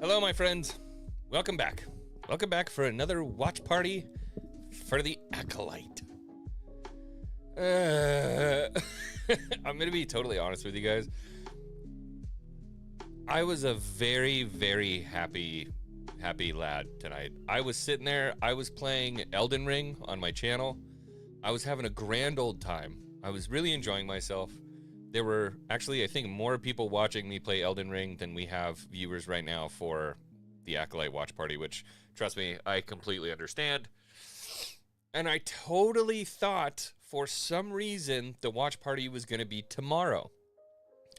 Hello, my friends. Welcome back. Welcome back for another watch party for the Acolyte. I'm going to be totally honest with you guys. I was a very, very happy lad tonight. I was sitting there. I was playing Elden Ring on my channel. I was having a grand old time. I was really enjoying myself. There were actually, I think, more people watching me play Elden Ring than we have viewers right now for the Acolyte watch party, which, trust me, I completely understand. And I totally thought, for some reason, the watch party was going to be tomorrow.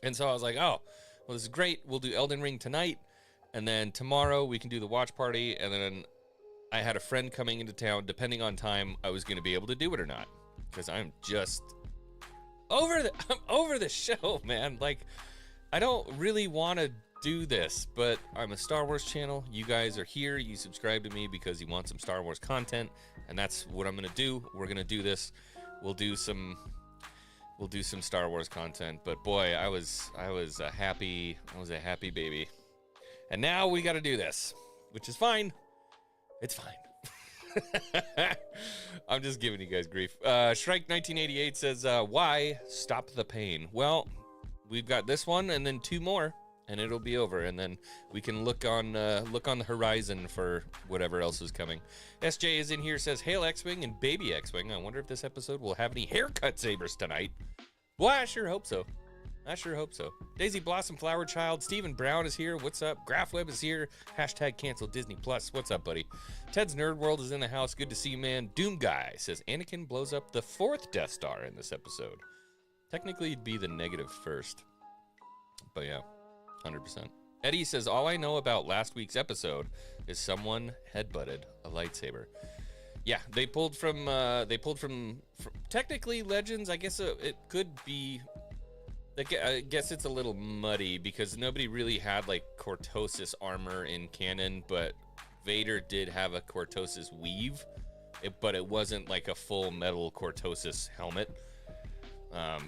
And so I was like, oh, well, this is great. We'll do Elden Ring tonight, and then tomorrow we can do the watch party, and then I had a friend coming into town. Depending on time, I was going to be able to do it or not, because I'm just... I'm over the show, man. Like, I don't really want to do this, but I'm a Star Wars channel. You guys are here. You subscribe to me because you want some Star Wars content, and that's what I'm gonna do. We're gonna do this. We'll do some Star Wars content. But boy, I was a happy baby. And now we got to do this, which is fine. It's fine. I'm just giving you guys grief. Shrike1988 says, why stop the pain? Well, we've got this one and then two more, and it'll be over, and then we can look on the horizon for whatever else is coming. SJ is in here, says, Hail X-Wing and Baby X-Wing. I wonder if this episode will have any haircut sabers tonight. Well, I sure hope so. Daisy Blossom Flower Child, Stephen Brown is here. What's up? Grafweb is here. Hashtag cancel Disney Plus. What's up, buddy? Ted's Nerd World is in the house. Good to see you, man. Doom Guy says Anakin blows up the 4th Death Star in this episode. Technically, it'd be the negative first. But yeah, 100%. Eddie says, all I know about last week's episode is someone headbutted a lightsaber. Yeah, they pulled from technically Legends. I guess it could be... I guess it's a little muddy because nobody really had like cortosis armor in canon, but Vader did have a cortosis weave, but it wasn't like a full metal cortosis helmet.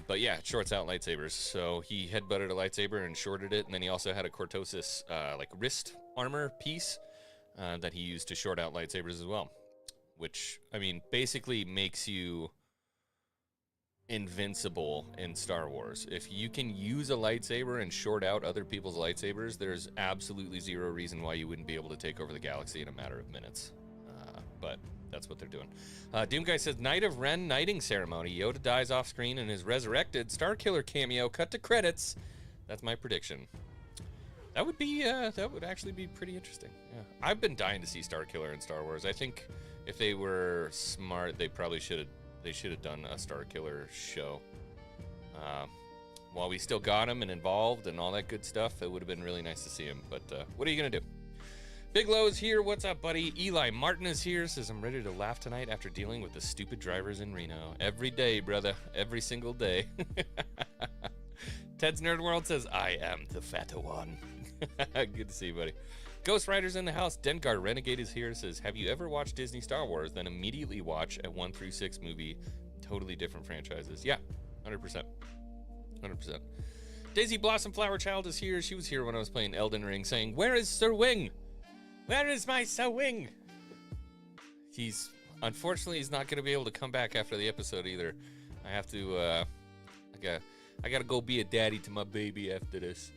But yeah, it shorts out lightsabers. So he headbutted a lightsaber and shorted it, and then he also had a cortosis like wrist armor piece that he used to short out lightsabers as well, which, I mean, basically makes you invincible in Star Wars. If you can use a lightsaber and short out other people's lightsabers, there's absolutely zero reason why you wouldn't be able to take over the galaxy in a matter of minutes. But that's what they're doing. Doomguy says, Night of Ren knighting ceremony. Yoda dies off screen and is resurrected. Starkiller cameo. Cut to credits. That's my prediction. That would be, that would actually be pretty interesting. Yeah. I've been dying to see Starkiller in Star Wars. I think if they were smart, they probably should have done a Starkiller show. While we still got him and involved and all that good stuff, it would have been really nice to see him. But what are you going to do? Big Lo's here. What's up, buddy? Eli Martin is here. Says, I'm ready to laugh tonight after dealing with the stupid drivers in Reno. Every day, brother. Every single day. Ted's Nerd World says, I am the fatter one. Good to see you, buddy. Ghost Rider's in the house. Dengar Renegade is here. Says, have you ever watched Disney Star Wars, then immediately watch a 1 through 6 movie? Totally different franchises. Yeah, 100%. 100%. Daisy Blossom Flower Child is here. She was here when I was playing Elden Ring, saying, where is Sir Wing? Where is my Sir Wing? Unfortunately, he's not going to be able to come back after the episode either. I have to, I gotta go be a daddy to my baby after this.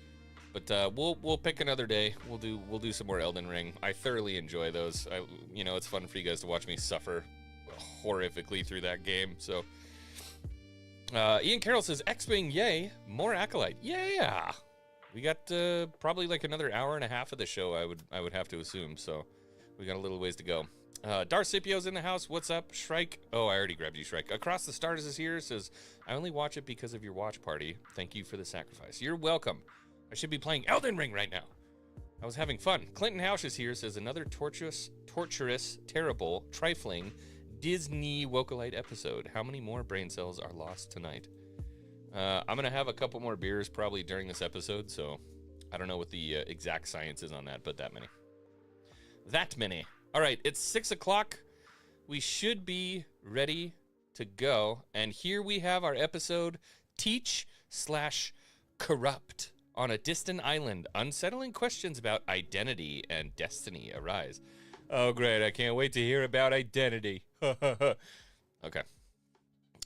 But we'll pick another day. We'll do some more Elden Ring. I thoroughly enjoy those. It's fun for you guys to watch me suffer horrifically through that game. So, Ian Carroll says, X-Wing, yay! More Acolyte, yeah! We got probably like another hour and a half of the show. I would have to assume. So, we got a little ways to go. Darcipio's in the house. What's up, Shrike? Oh, I already grabbed you, Shrike. Across the Stars is here. Says, I only watch it because of your watch party. Thank you for the sacrifice. You're welcome. I should be playing Elden Ring right now. I was having fun. Clinton House is here. Says, another torturous, terrible, trifling Disney Wokolite episode. How many more brain cells are lost tonight? I'm going to have a couple more beers probably during this episode, so I don't know what the exact science is on that, but that many. That many. All right, it's 6 o'clock. We should be ready to go, and here we have our episode, Teach/Corrupt. On a distant island, unsettling questions about identity and destiny arise. Oh, great. I can't wait to hear about identity. Okay.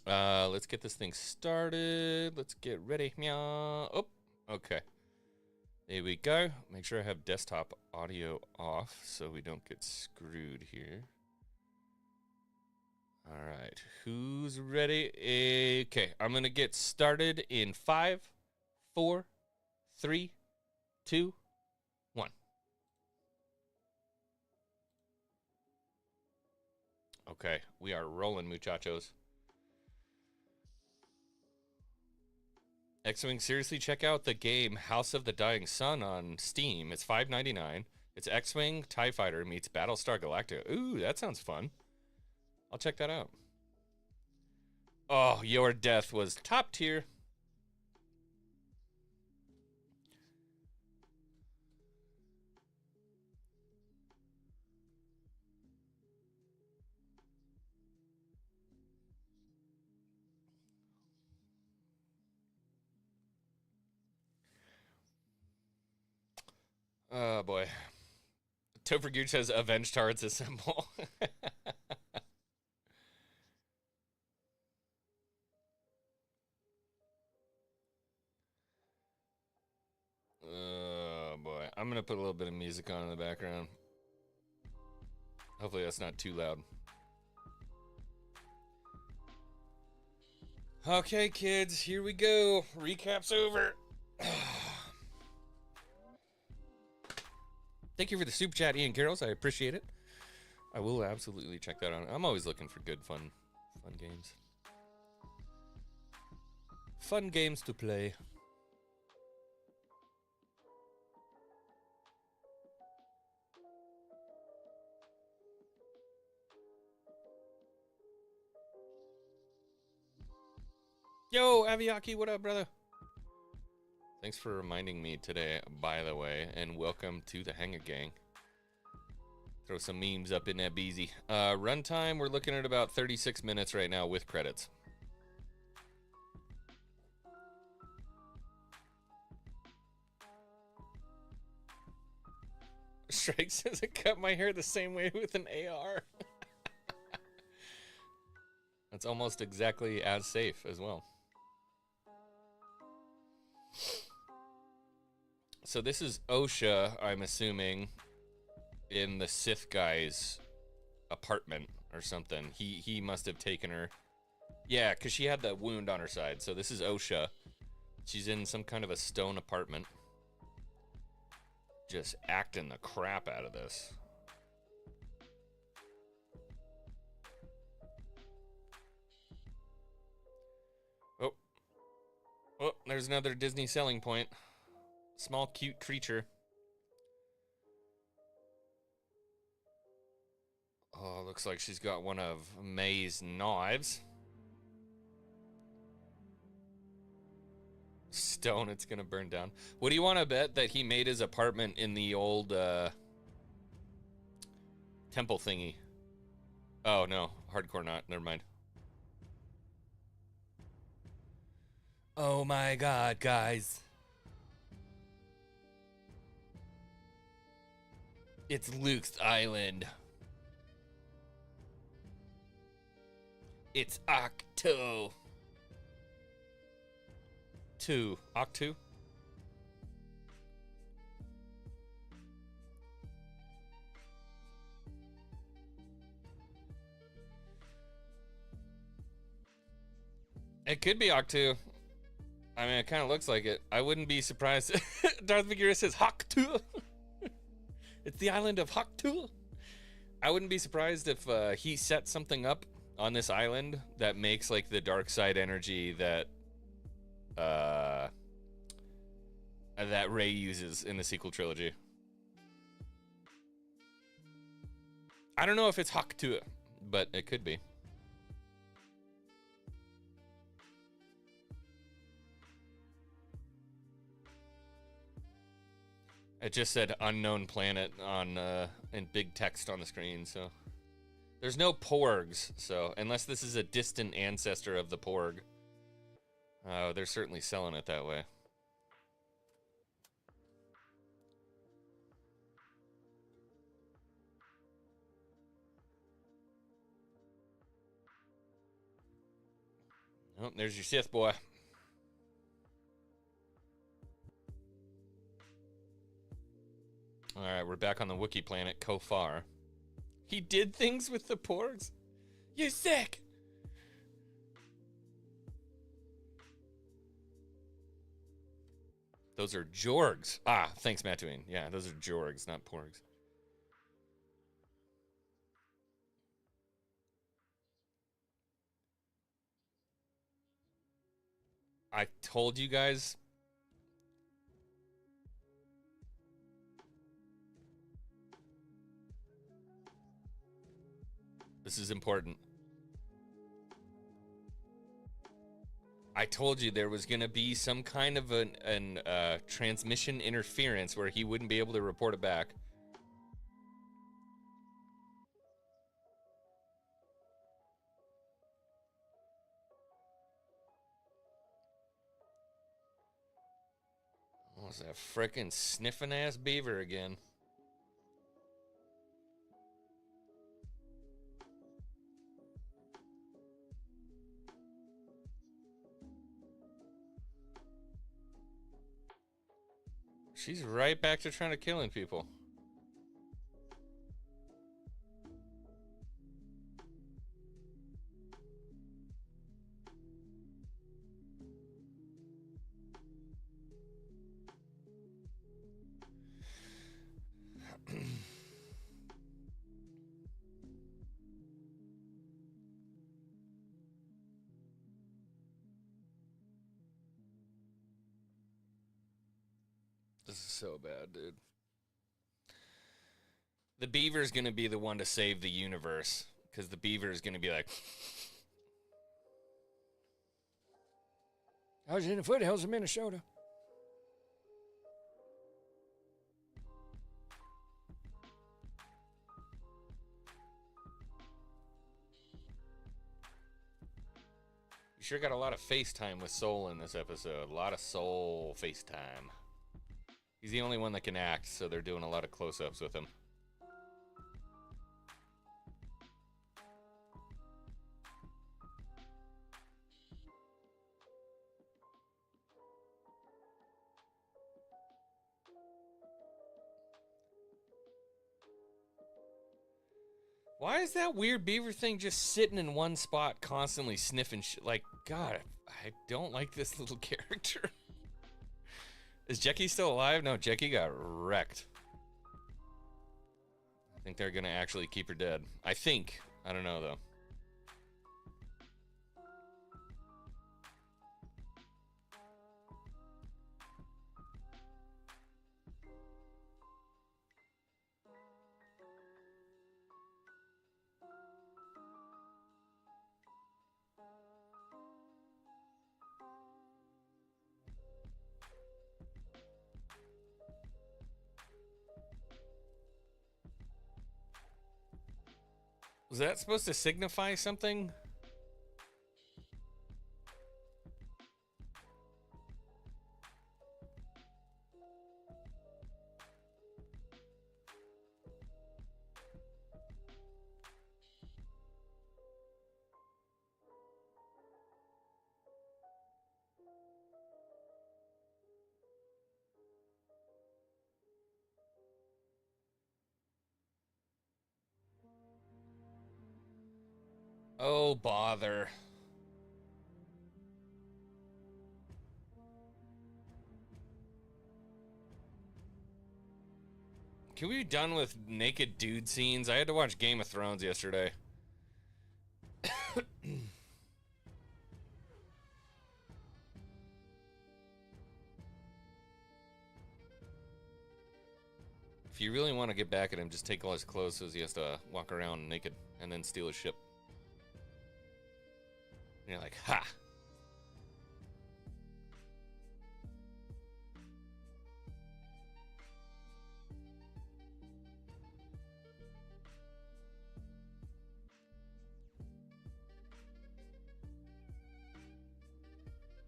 Let's get this thing started. Let's get ready. Meow. Oh, okay. There we go. Make sure I have desktop audio off so we don't get screwed here. All right. Who's ready? Okay. I'm going to get started in 5, 4, 3, 2, 1. Okay. We are rolling, muchachos. X-Wing, seriously, check out the game House of the Dying Sun on Steam. It's $5.99. It's X-Wing TIE Fighter meets Battlestar Galactica. Ooh, that sounds fun. I'll check that out. Oh, your death was top tier. Oh, boy. Topher Gooch has Avenged Hearts assemble. Oh, boy. I'm going to put a little bit of music on in the background. Hopefully that's not too loud. Okay, kids, here we go. Recap's over. Thank you for the super chat, Ian Carols. I appreciate it. I will absolutely check that out. I'm always looking for good, fun games. Fun games to play. Yo, Aviaki, what up, brother? Thanks for reminding me today, by the way, and welcome to the Hanga Gang. Throw some memes up in that beezy. Runtime, we're looking at about 36 minutes right now with credits. Strike says I cut my hair the same way with an AR. That's almost exactly as safe as well. So this is OSHA, I'm assuming, in the Sith guy's apartment or something. He must have taken her. Yeah, because she had that wound on her side. So this is OSHA. She's in some kind of a stone apartment. Just acting the crap out of this. Oh, there's another Disney selling point. Small, cute creature. Oh, looks like she's got one of May's knives. Stone, it's gonna burn down. What do you want to bet that he made his apartment in the old temple thingy? Oh, no. Hardcore not. Never mind. Oh my god, guys. It's Luke's island. It's Octo. Octo? It could be Octo. I mean, it kind of looks like it. I wouldn't be surprised. Darth Vader says Hoktu. It's the island of Hoktu. I wouldn't be surprised if he set something up on this island that makes like the dark side energy that that Rey uses in the sequel trilogy. I don't know if it's Hoktu, but it could be. It just said unknown planet on in big text on the screen, so there's no porgs, so unless this is a distant ancestor of the porg. They're certainly selling it that way. Oh, there's your Sith boy. Alright, we're back on the Wookiee planet, Kofar. He did things with the porgs? You sick! Those are Jorgs. Ah, thanks, Mattuine. Yeah, those are Jorgs, not porgs. I told you guys. This is important. I told you there was going to be some kind of an transmission interference where he wouldn't be able to report it back. What's that frickin' sniffing ass beaver again? She's right back to trying to killing people. This is so bad, dude. The beaver's gonna be the one to save the universe, because the beaver is gonna be like, I was in the foothills of Minnesota. you sure got a lot of FaceTime with Soul in this episode. A lot of Soul FaceTime. He's the only one that can act, so they're doing a lot of close-ups with him. Why is that weird beaver thing just sitting in one spot constantly sniffing shit? Like, God, I don't like this little character. Is Jackie still alive? No, Jackie got wrecked. I think they're gonna actually keep her dead. I think. I don't know, though. Was that supposed to signify something? Oh, bother. Can we be done with naked dude scenes? I had to watch Game of Thrones yesterday. If you really want to get back at him, just take all his clothes so he has to walk around naked and then steal his ship. And you're like, ha!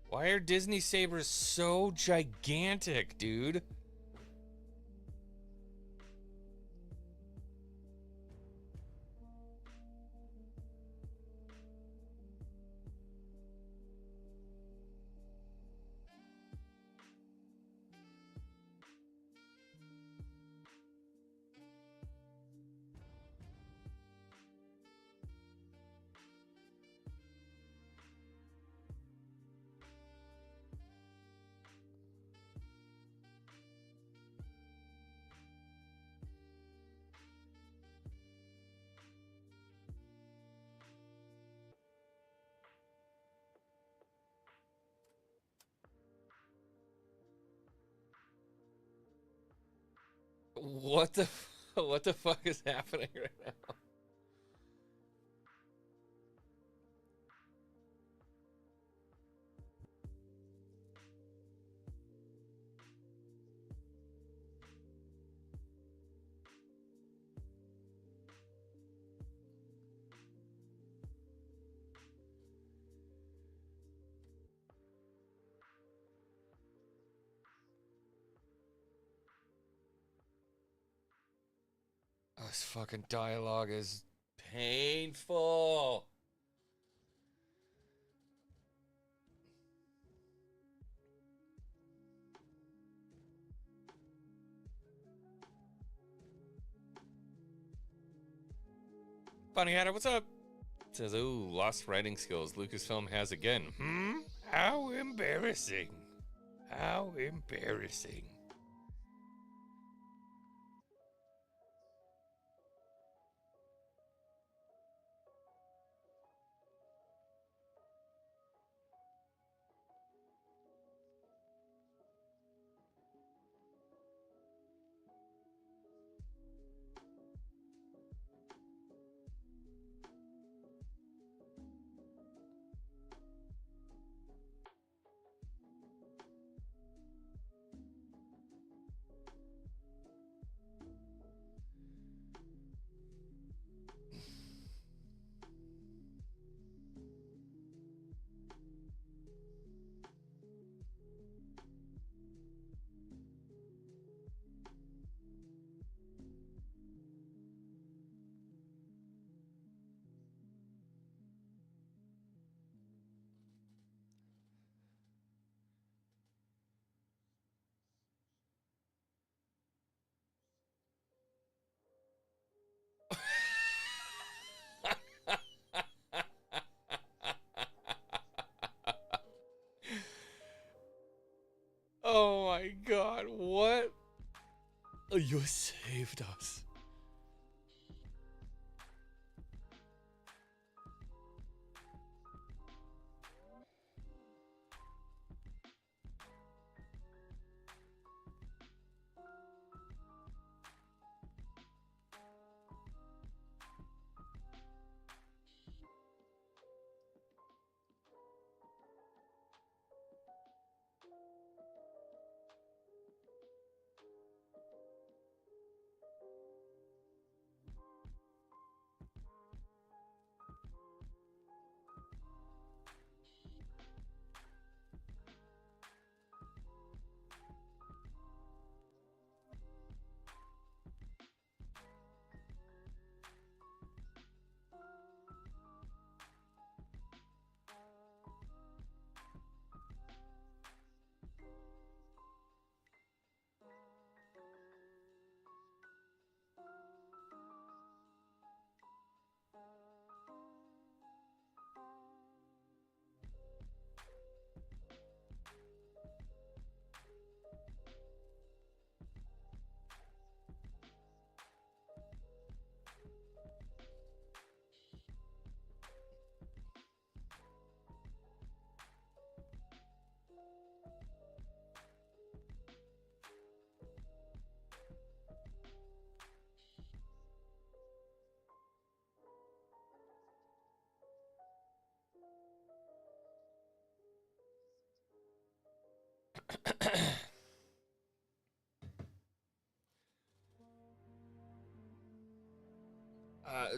Why are Disney sabers so gigantic, dude? What the what the fuck is happening right now? Oh, this fucking dialogue is painful. Funny Hatter, what's up? Says, ooh, lost writing skills Lucasfilm has again. How embarrassing. How embarrassing. Oh my god, what? Oh, you saved us.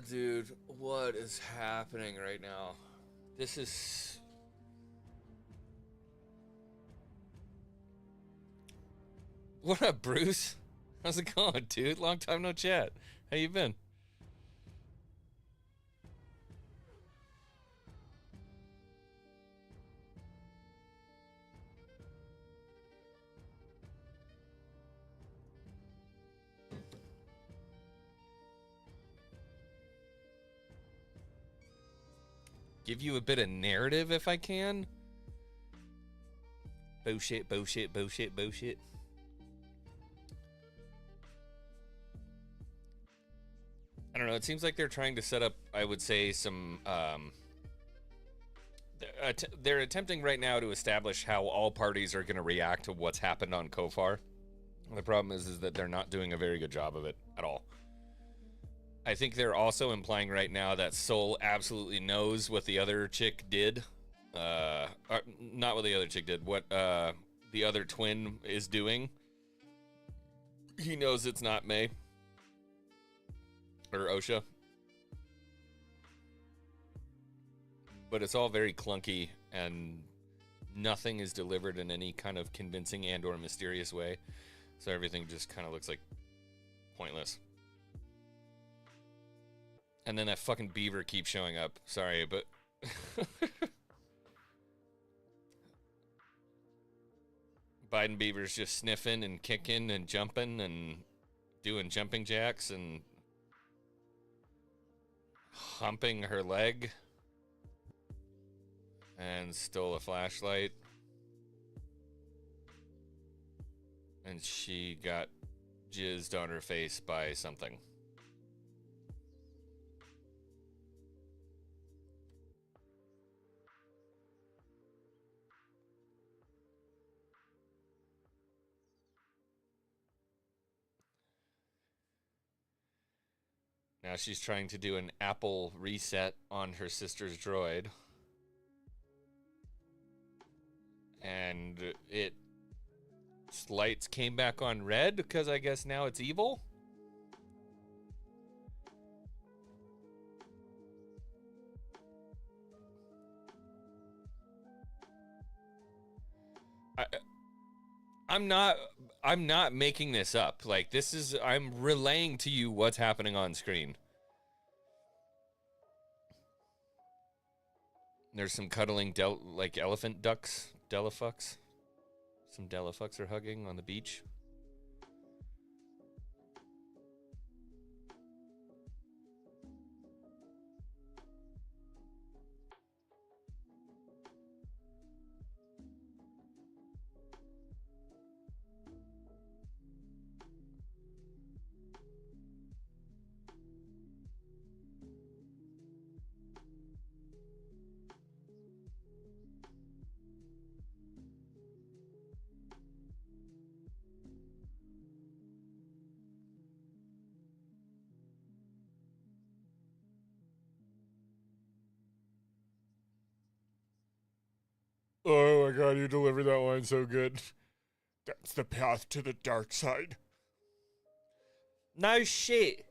Dude, what is happening right now? This is... What up, Bruce? How's it going, dude? Long time no chat. How you been? Give you a bit of narrative if I can. Bullshit, bullshit, bullshit, bullshit. I don't know. It seems like they're trying to set up, I would say, some... they're attempting right now to establish how all parties are going to react to what's happened on Kofar. The problem is that they're not doing a very good job of it at all. I think they're also implying right now that Soul absolutely knows what the other chick did. Not what the other chick did, what the other twin is doing. He knows it's not May or Osha. But it's all very clunky and nothing is delivered in any kind of convincing and or mysterious way. So everything just kind of looks like pointless. And then that fucking beaver keeps showing up. Sorry, but Biden Beaver's just sniffing and kicking and jumping and doing jumping jacks and humping her leg and stole a flashlight. And she got jizzed on her face by something. Now she's trying to do an Apple reset on her sister's droid. And its lights came back on red because I guess now it's evil. I'm not making this up. Like, this is, I'm relaying to you what's happening on screen. There's some cuddling like elephant ducks, delafucks. Some delafucks are hugging on the beach. Oh my god, you delivered that line so good. That's the path to the dark side. No shit.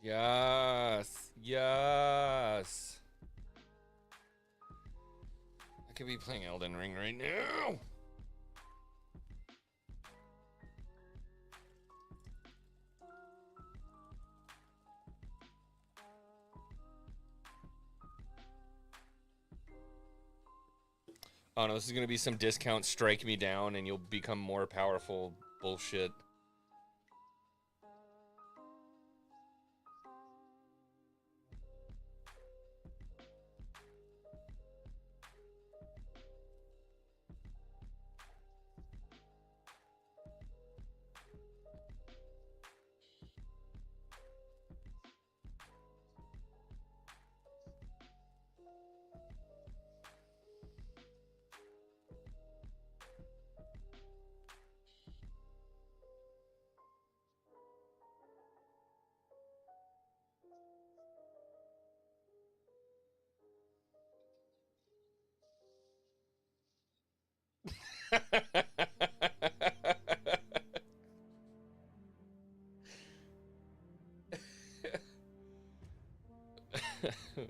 Yes. Yes. I could be playing Elden Ring right now. Oh no, this is gonna be some discount strike me down and you'll become more powerful bullshit.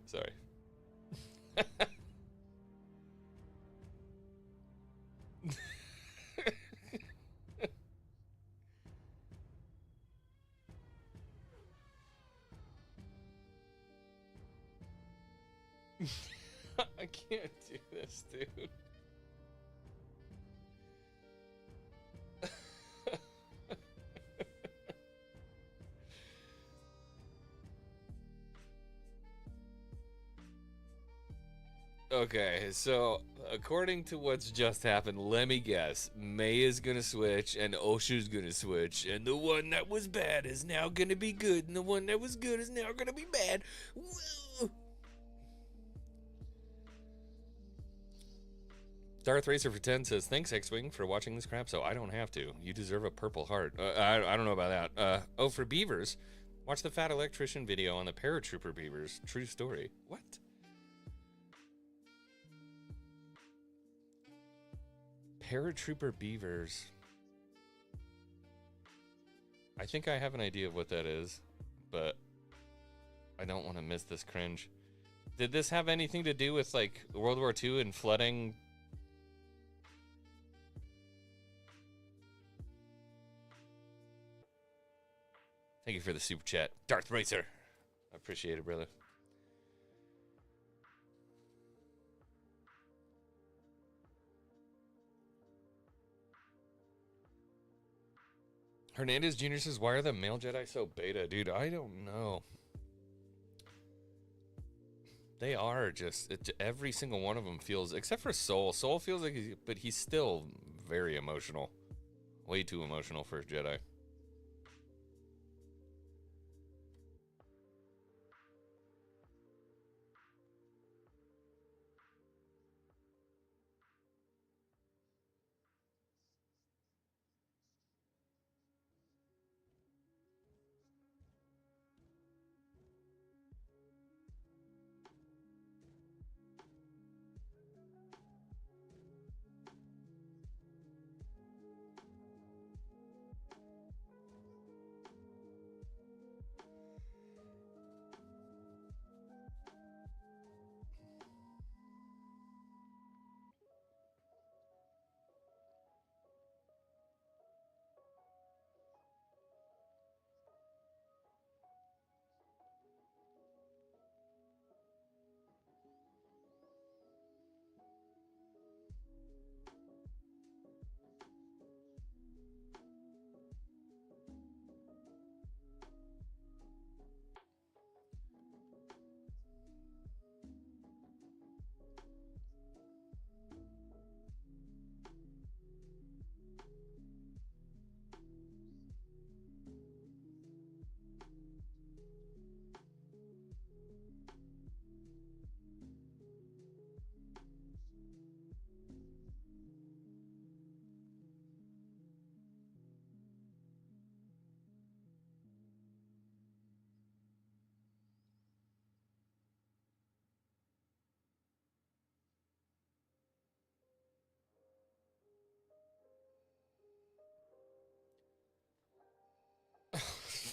Sorry. can't do this, dude. Okay, so according to what's just happened, let me guess. May is gonna switch, and Oshu's gonna switch, and the one that was bad is now gonna be good, and the one that was good is now gonna be bad. Woo! Darth Racer for 10 says, thanks, X-Wing, for watching this crap, so I don't have to. You deserve a purple heart. I don't know about that. Oh, for beavers, watch the Fat Electrician video on the paratrooper beavers. True story. What? Paratrooper beavers. I think I have an idea of what that is, but I don't want to miss this cringe. Did this have anything to do with, like, World War II and flooding? Thank you for the super chat, Darth Racer. I appreciate it, brother. Hernandez Jr. says, why are the male Jedi so beta? Dude, I don't know. They are just, every single one of them feels, except for Soul. Soul feels like, but he's still very emotional. Way too emotional for a Jedi.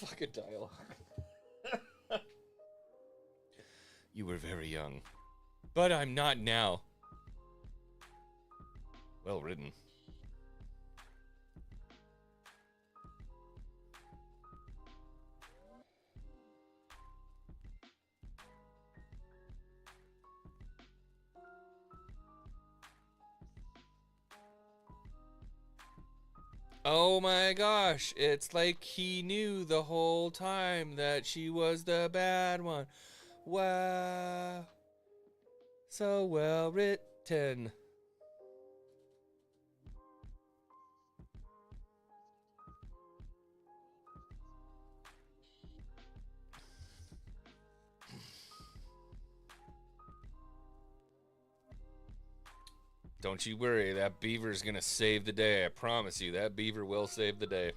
Fucking dialogue. You were very young. But I'm not now. Well written. Oh my gosh, it's like he knew the whole time that she was the bad one. Wow. So well written. Don't you worry, that beaver's gonna save the day. I promise you, that beaver will save the day.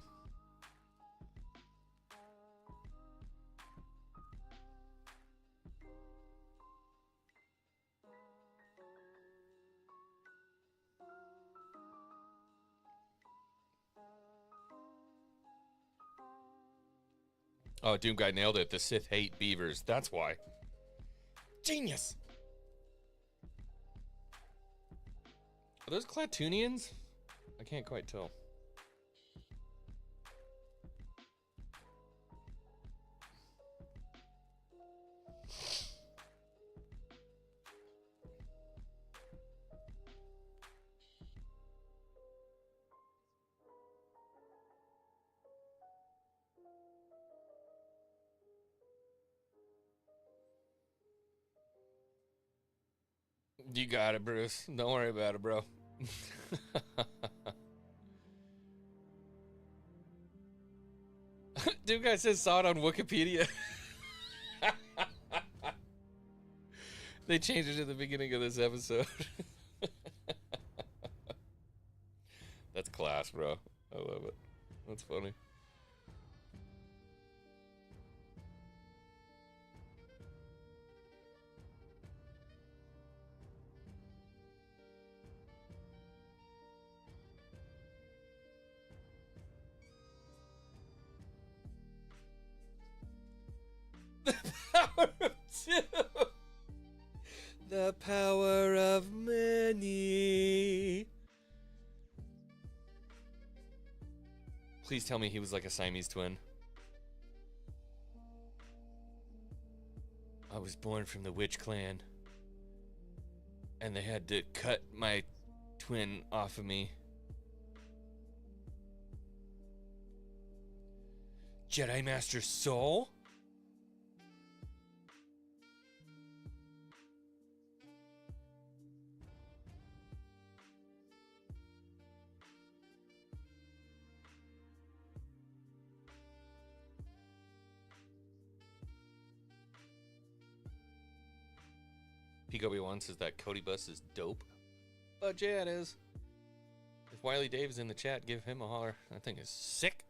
Oh, Doom Guy nailed it. The Sith hate beavers. That's why. Genius! Are those Clatoonians? I can't quite tell. You got it, Bruce. Don't worry about it, bro. Dude, guy says saw it on Wikipedia. They changed it at the beginning of this episode. That's class, bro. I love it. That's funny. The power of two. The power of many. Please tell me he was like a Siamese twin. I was born from the witch clan, and they had to cut my twin off of me. Jedi Master Soul? PW1 says that Cody bus is dope. But yeah, it is. If Wiley Dave is in the chat, give him a holler. That thing is sick.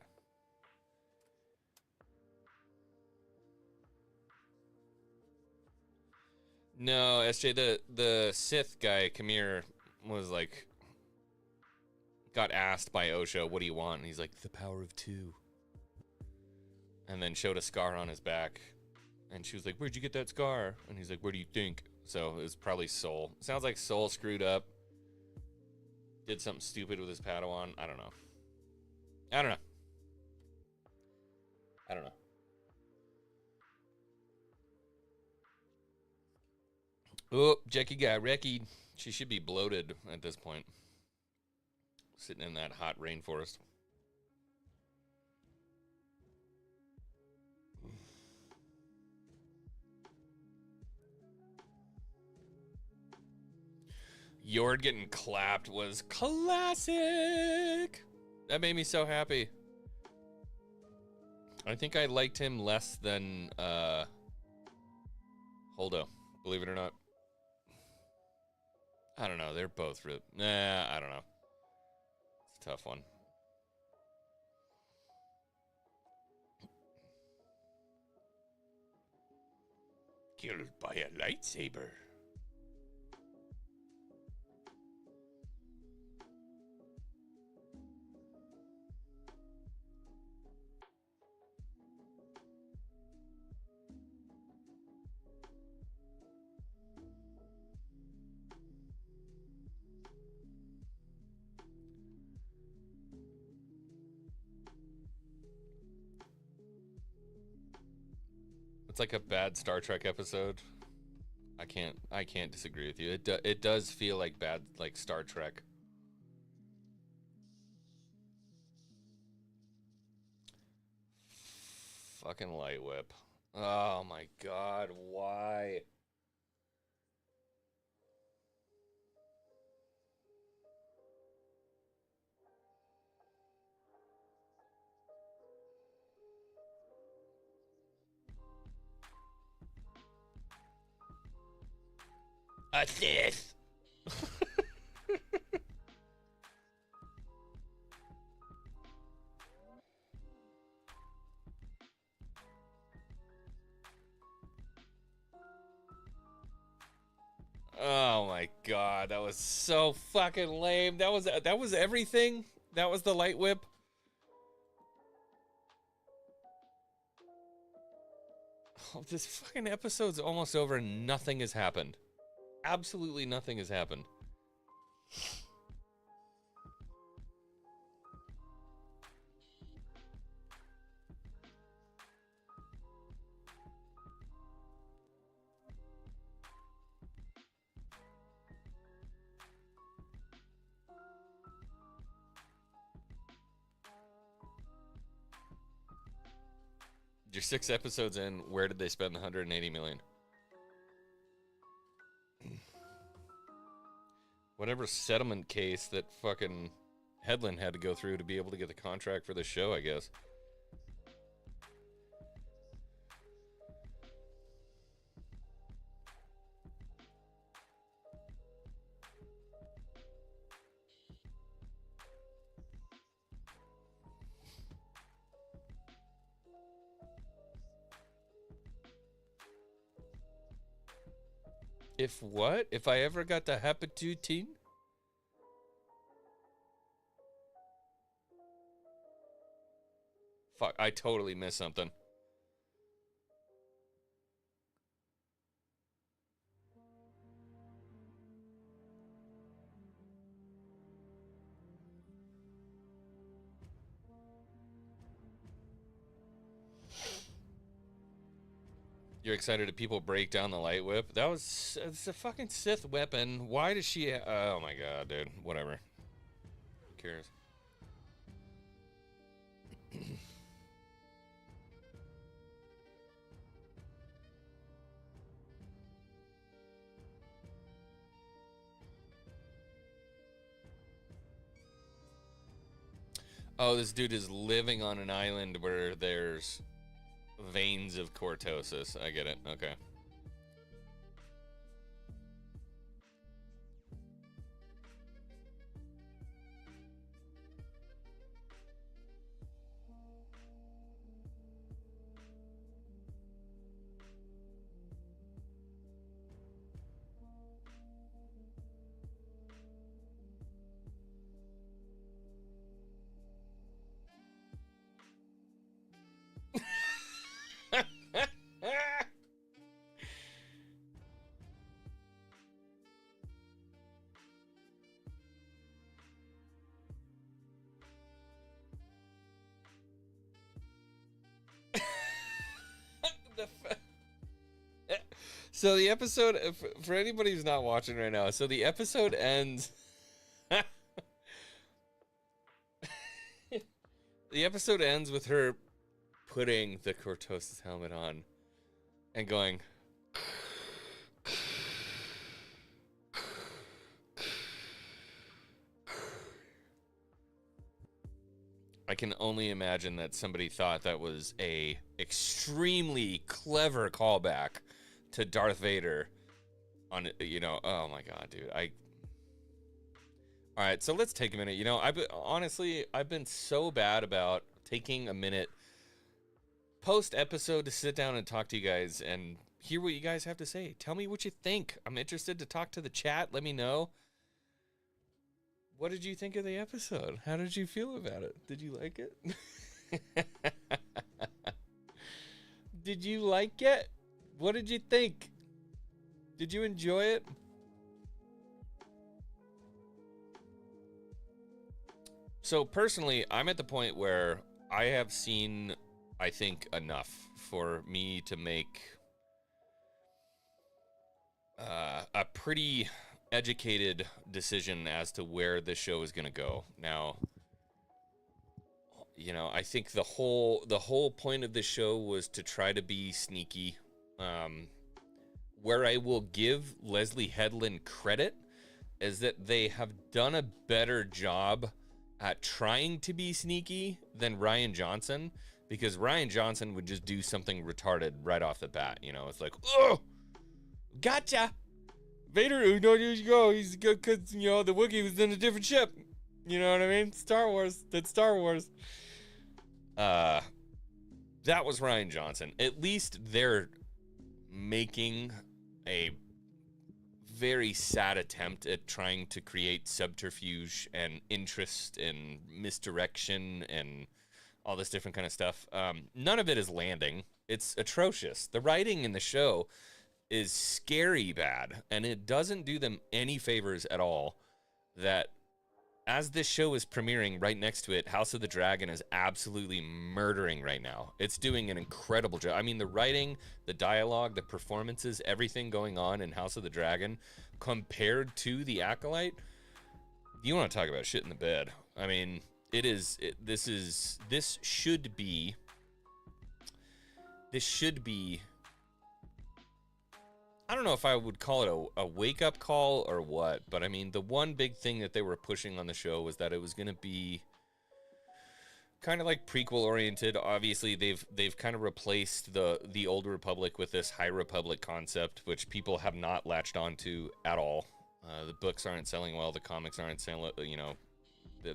No, SJ, the Sith guy, Kamir, was like, got asked by Osha, what do you want? And he's like, the power of two. And then showed a scar on his back. And she was like, where'd you get that scar? And he's like, where do you think? So it was probably Soul. Sounds like Soul screwed up. Did something stupid with his Padawan. I don't know. I don't know. I don't know. Oh, Jackie got wrecked. She should be bloated at this point. Sitting in that hot rainforest. Yord getting clapped was classic. That made me so happy. I think I liked him less than Holdo, believe it or not. I don't know. They're both really... Nah, I don't know. It's a tough one. Killed by a lightsaber. It's like a bad Star Trek episode. I can't disagree with you. It does feel like bad, like Star Trek. Fucking light whip. Oh my god, why? A Sith. Oh my god, that was so fucking lame. That was everything. That was the light whip. Oh, this fucking episode's almost over and nothing has happened. Absolutely nothing has happened. You're 6 episodes in. Where did they spend the 180 million? whatever settlement case that fucking Headland had to go through to be able to get the contract for the show, I guess. If what? If I ever got the hepatitis? Fuck, I totally missed something. You're excited that people break down the light whip? It's a fucking Sith weapon. Why does she... oh my god, dude. Whatever. Who cares? Oh, this dude is living on an island where there's veins of cortosis. I get it. Okay. So the episode, for anybody who's not watching right now, so the episode ends... The episode ends with her putting the cortosis helmet on and going... I can only imagine that somebody thought that was a extremely clever callback to Darth Vader on, you know, oh my god, dude. All right, so let's take a minute. You know, honestly, I've been so bad about taking a minute post episode to sit down and talk to you guys and hear what you guys have to say. Tell me what you think. I'm interested to talk to the chat. Let me know. What did you think of the episode? How did you feel about it? Did you like it? Did you like it? What did you think? Did you enjoy it? So personally, I'm at the point where I have seen, I think, enough for me to make a pretty educated decision as to where this show is going to go. Now, you know, I think the whole point of this show was to try to be sneaky. Where I will give Leslie Headland credit is that they have done a better job at trying to be sneaky than Rian Johnson, because Rian Johnson would just do something retarded right off the bat. You know, it's like, oh, gotcha. Vader, you know, here you go. He's good because, you know, the Wookiee was in a different ship. You know what I mean? Star Wars. That's Star Wars. That was Rian Johnson. At least they're making a very sad attempt at trying to create subterfuge and interest and misdirection and all this different kind of stuff. None of it is landing. It's atrocious. The writing in the show is scary bad, and it doesn't do them any favors at all that as this show is premiering right next to it, House of the Dragon is absolutely murdering right now. It's doing an incredible job. I mean, the writing, the dialogue, the performances, everything going on in House of the Dragon compared to The Acolyte, you want to talk about shit in the bed. I mean, this should be I don't know if I would call it a wake-up call or what, but I mean, the one big thing that they were pushing on the show was that it was going to be kind of like prequel oriented. Obviously, they've kind of replaced the old Republic with this High Republic concept, which people have not latched onto at all. The books aren't selling well, the comics aren't selling,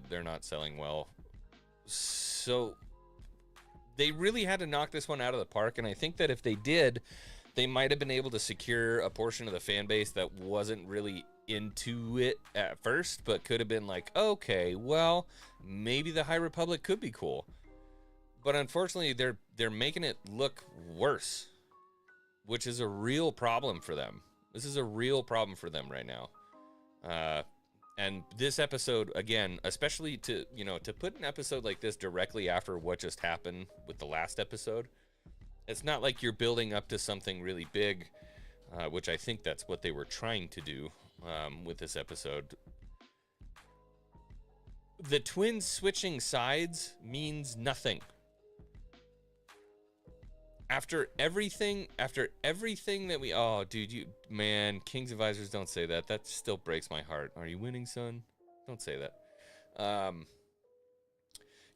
they're not selling well. So they really had to knock this one out of the park, and I think that if they did, they might have been able to secure a portion of the fan base that wasn't really into it at first, but could have been like, okay, well, maybe the High Republic could be cool. But unfortunately, they're making it look worse, which is a real problem for them. This is a real problem for them right now. And this episode, again, especially to put an episode like this directly after what just happened with the last episode, it's not like you're building up to something really big, which I think that's what they were trying to do with this episode. The twins switching sides means nothing. After everything that we... Oh, dude, man, King's Advisors, don't say that. That still breaks my heart. Are you winning, son? Don't say that.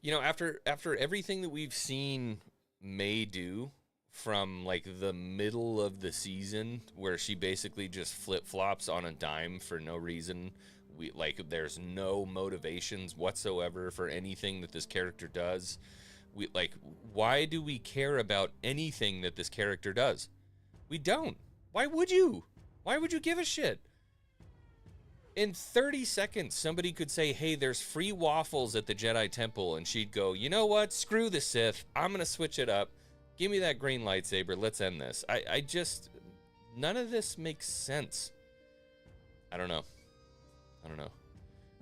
After everything that we've seen May do from, like, the middle of the season, where she basically just flip-flops on a dime for no reason. There's no motivations whatsoever for anything that this character does. Why do we care about anything that this character does? We don't. Why would you? Why would you give a shit? In 30 seconds, somebody could say, hey, there's free waffles at the Jedi Temple, and she'd go, you know what? Screw the Sith. I'm going to switch it up. Give me that green lightsaber. Let's end this. None of this makes sense. I don't know.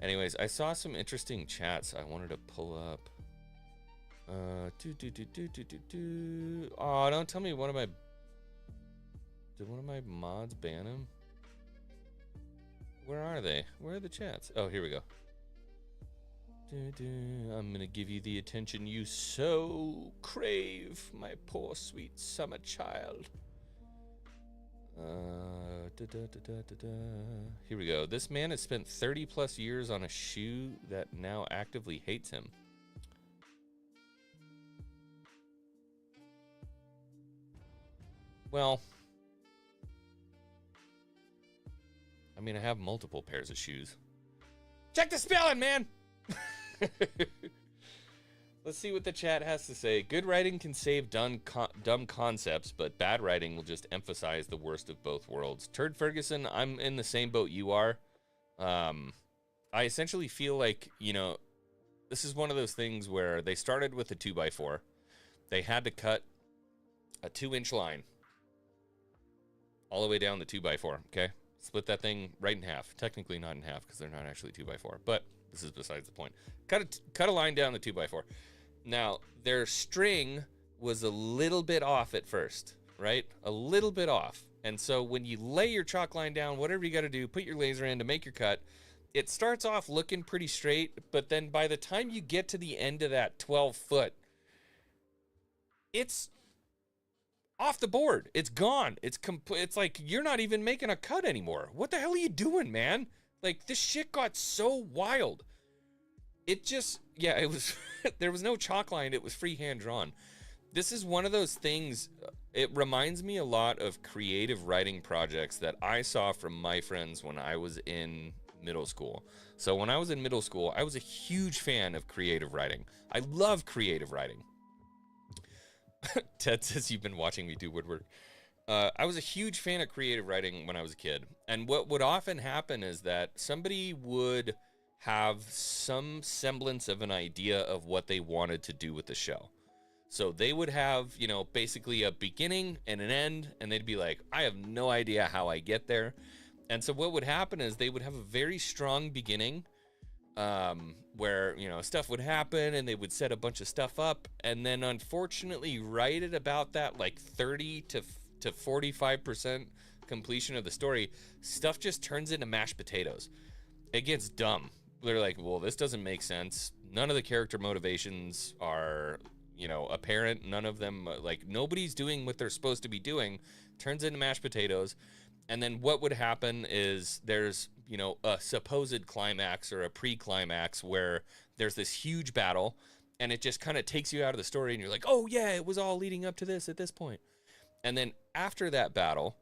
Anyways, I saw some interesting chats I wanted to pull up. Oh, don't tell me did one of my mods ban him? Where are they? Where are the chats? Oh, here we go. I'm gonna give you the attention you so crave, my poor sweet summer child. Here we go. This man has spent 30 plus years on a shoe that now actively hates him. Well, I mean, I have multiple pairs of shoes. Check the spelling, man! Let's see what the chat has to say. Good writing can save dumb concepts, but bad writing will just emphasize the worst of both worlds. Turd Ferguson, I'm in the same boat you are. I essentially feel like, this is one of those things where they started with a 2x4. They had to cut a 2-inch line all the way down the 2x4, okay? Split that thing right in half. Technically not in half because they're not actually 2x4, but this is besides the point. Cut a line down the 2x4. Now, their string was a little bit off at first, right? A little bit off. And so when you lay your chalk line down, whatever you got to do, put your laser in to make your cut, it starts off looking pretty straight, but then by the time you get to the end of that 12 foot, it's off the board. It's gone. It's like you're not even making a cut anymore. What the hell are you doing, man? Like, this shit got so wild. It was there was no chalk line. It was freehand drawn. This is one of those things. It reminds me a lot of creative writing projects that I saw from my friends when I was in middle school. So when I was in middle school, I was a huge fan of creative writing. I love creative writing. Ted says you've been watching me do woodwork. I was a huge fan of creative writing when I was a kid. And what would often happen is that somebody would have some semblance of an idea of what they wanted to do with the show. So they would have, basically a beginning and an end, and they'd be like, I have no idea how I get there. And so what would happen is they would have a very strong beginning, where, stuff would happen and they would set a bunch of stuff up. And then unfortunately, right at about that, like 30 to 45% completion of the story, stuff just turns into mashed potatoes. It gets dumb. They're like, well, this doesn't make sense. None of the character motivations are, apparent. None of them, nobody's doing what they're supposed to be doing. Turns into mashed potatoes. And then what would happen is there's, you know, a supposed climax or a pre-climax where there's this huge battle and it just kind of takes you out of the story and you're like, oh yeah, it was all leading up to this at this point. And then after that battle,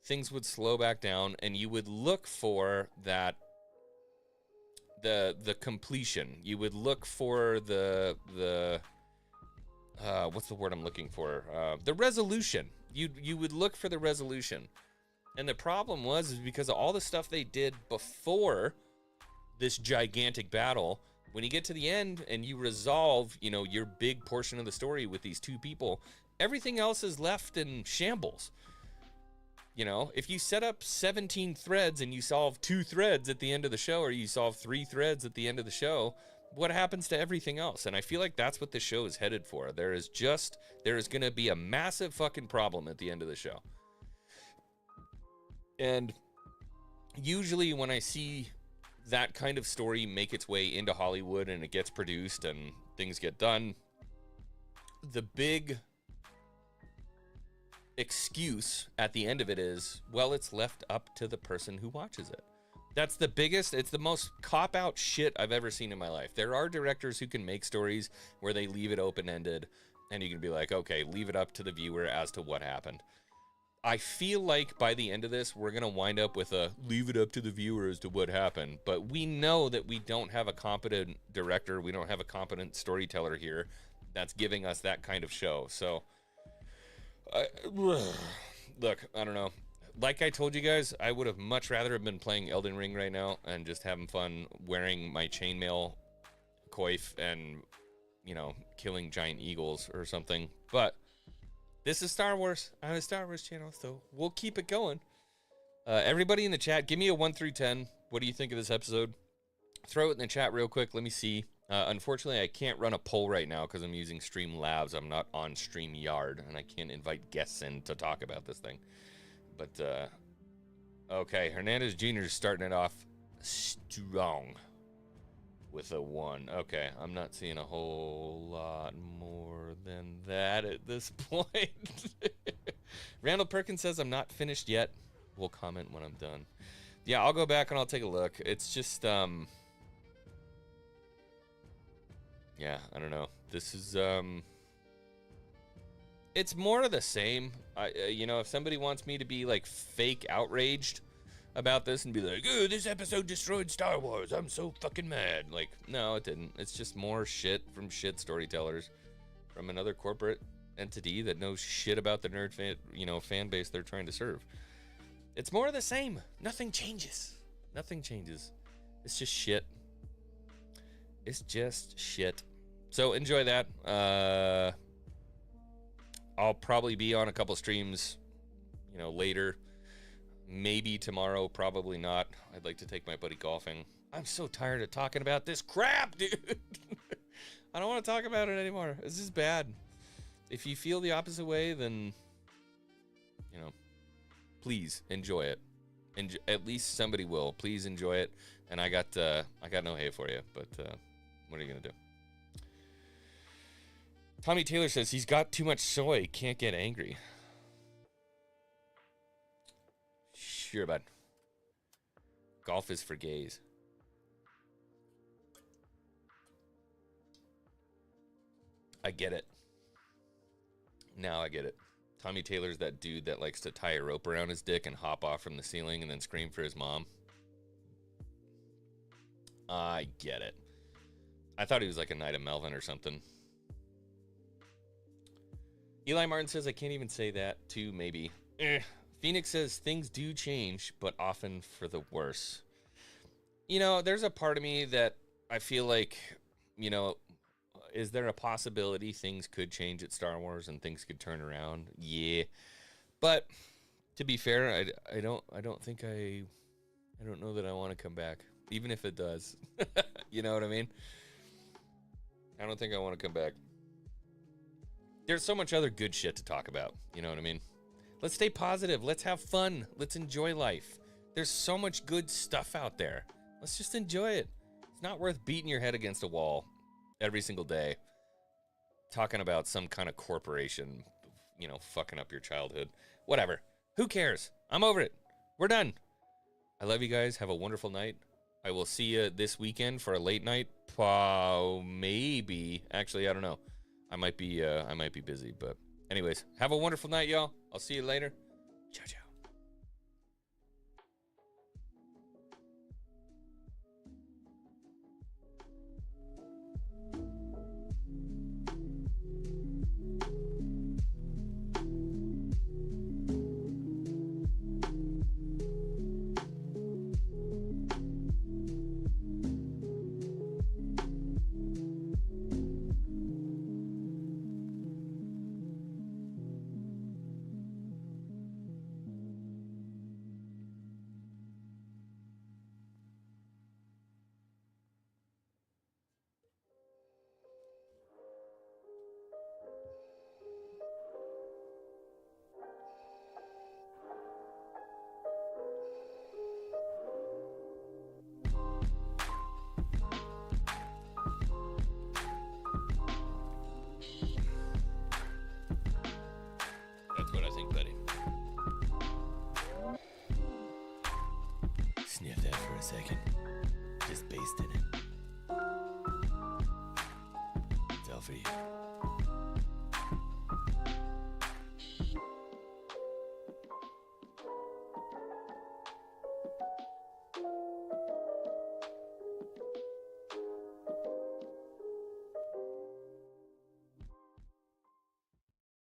things would slow back down and you would look for that the completion. You would look for the what's the word I'm looking for? The resolution. You would look for the resolution. And the problem was because of all the stuff they did before this gigantic battle, when you get to the end and you resolve, you know, your big portion of the story with these two people, everything else is left in shambles. You know, if you set up 17 threads and you solve 2 threads at the end of the show, or you solve 3 threads at the end of the show, what happens to everything else? And I feel like that's what this show is headed for. There is going to be a massive fucking problem at the end of the show. And usually when I see that kind of story make its way into Hollywood and it gets produced and things get done, the big excuse at the end of it is, well, it's left up to the person who watches it. That's the biggest, it's the most cop-out shit I've ever seen in my life. There are directors who can make stories where they leave it open-ended and you can be like, okay, leave it up to the viewer as to what happened. I feel like by the end of this, we're going to wind up with a leave it up to the viewer as to what happened. But we know that we don't have a competent director. We don't have a competent storyteller here that's giving us that kind of show. So, look, I don't know. Like I told you guys, I would have much rather have been playing Elden Ring right now and just having fun wearing my chainmail coif and, you know, killing giant eagles or something. But this is Star Wars. I'm a Star Wars channel, so we'll keep it going. Everybody in the chat, give me a 1 through 10. What do you think of this episode? Throw it in the chat real quick. Let me see. Unfortunately, I can't run a poll right now because I'm using Streamlabs. I'm not on StreamYard, and I can't invite guests in to talk about this thing. But, okay, Hernandez Jr. is starting it off strong with a 1. Okay, I'm not seeing a whole lot more than that at this point. Randall Perkins says, I'm not finished yet. We'll comment when I'm done. Yeah, I'll go back and I'll take a look. It's just, yeah, I don't know. This is, it's more of the same. You know, if somebody wants me to be, like, fake outraged about this and be like, oh, this episode destroyed Star Wars, I'm so fucking mad. Like, no, it didn't. It's just more shit from shit storytellers from another corporate entity that knows shit about the nerd fan base they're trying to serve. It's more of the same. Nothing changes. Nothing changes. It's just shit. It's just shit. So enjoy that. I'll probably be on a couple streams, you know, later. Maybe tomorrow, probably not. I'd like to take my buddy golfing. I'm so tired of talking about this crap, dude. I don't want to talk about it anymore. This is bad. If you feel the opposite way, then, you know, please enjoy it. At least somebody will. Please enjoy it. And I got no hate for you, but what are you gonna do? Tommy Taylor says he's got too much soy. Can't get angry. Sure, bud. Golf is for gays. I get it. Now I get it. Tommy Taylor's that dude that likes to tie a rope around his dick and hop off from the ceiling and then scream for his mom. I get it. I thought he was like a Knight of Melvin or something. Eli Martin says, I can't even say that too, maybe. Phoenix says, things do change, but often for the worse. You know, there's a part of me that I feel like, you know, is there a possibility things could change at Star Wars and things could turn around? Yeah. But to be fair, I don't know that I want to come back, even if it does. You know what I mean? I don't think I want to come back. There's so much other good shit to talk about. You know what I mean? Let's stay positive. Let's have fun. Let's enjoy life. There's so much good stuff out there. Let's just enjoy it. It's not worth beating your head against a wall every single day talking about some kind of corporation, you know, fucking up your childhood. Whatever. Who cares? I'm over it. we're done. I love you guys. Have a wonderful night. I will see you this weekend for a late night. Maybe. Actually, I don't know. I might be busy, but anyways, have a wonderful night, y'all. I'll see you later. Ciao, ciao. That's what I think, buddy. Sniff that for a second. Just basting it. It's all for you.